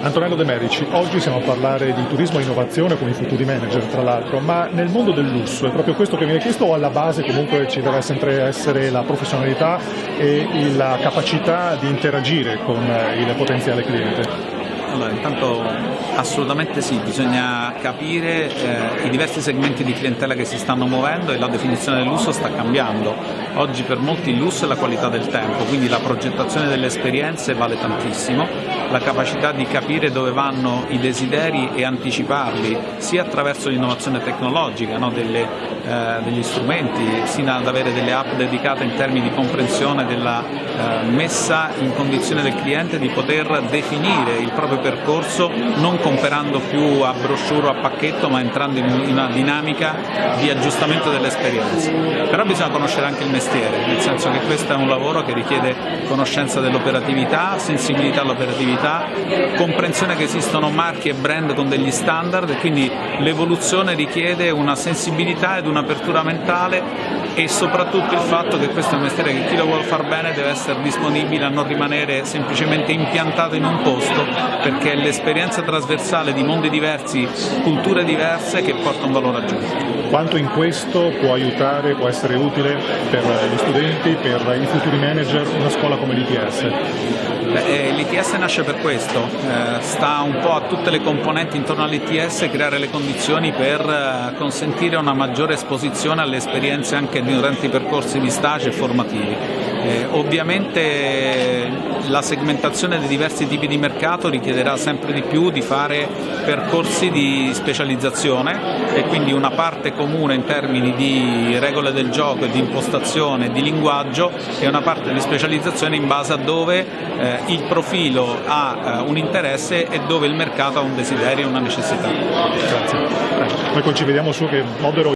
Antonello De Medici, oggi siamo a parlare di turismo e innovazione con i futuri manager, tra l'altro, ma nel mondo del lusso è proprio questo che viene chiesto o alla base comunque ci deve sempre essere la professionalità e la capacità di interagire con il potenziale cliente? Allora, intanto assolutamente sì, bisogna capire i diversi segmenti di clientela che si stanno muovendo e la definizione del lusso sta cambiando. Oggi per molti il lusso è la qualità del tempo, quindi la progettazione delle esperienze vale tantissimo, la capacità di capire dove vanno i desideri e anticiparli, sia attraverso l'innovazione tecnologica, no? Degli strumenti, sino ad avere delle app dedicate in termini di comprensione della messa in condizione del cliente di poter definire il proprio percorso non comprando più a brochure o a pacchetto, ma entrando in una dinamica di aggiustamento dell'esperienza. Però bisogna conoscere anche il mestiere, nel senso che questo è un lavoro che richiede conoscenza dell'operatività, sensibilità all'operatività, comprensione che esistono marchi e brand con degli standard, e quindi l'evoluzione richiede una sensibilità ed un'apertura mentale, e soprattutto il fatto che questo è un mestiere che chi lo vuole far bene deve essere disponibile a non rimanere semplicemente impiantato in un posto, perché è l'esperienza trasversale di mondi diversi, culture diverse, che porta un valore aggiunto. Quanto in questo può aiutare, può essere utile per gli studenti, per i futuri manager, una scuola come l'ITS? L'ITS nasce per questo, sta un po' a tutte le componenti intorno all'ITS creare le condizioni per consentire una maggiore esposizione alle esperienze anche durante i percorsi di stage e formativi. Ovviamente la segmentazione dei diversi tipi di mercato richiederà sempre di più di fare percorsi di specializzazione, e quindi una parte comune in termini di regole del gioco e di impostazione e di linguaggio, e una parte di specializzazione in base a dove il profilo ha un interesse e dove il mercato ha un desiderio e una necessità. Grazie. Noi ci vediamo su che modero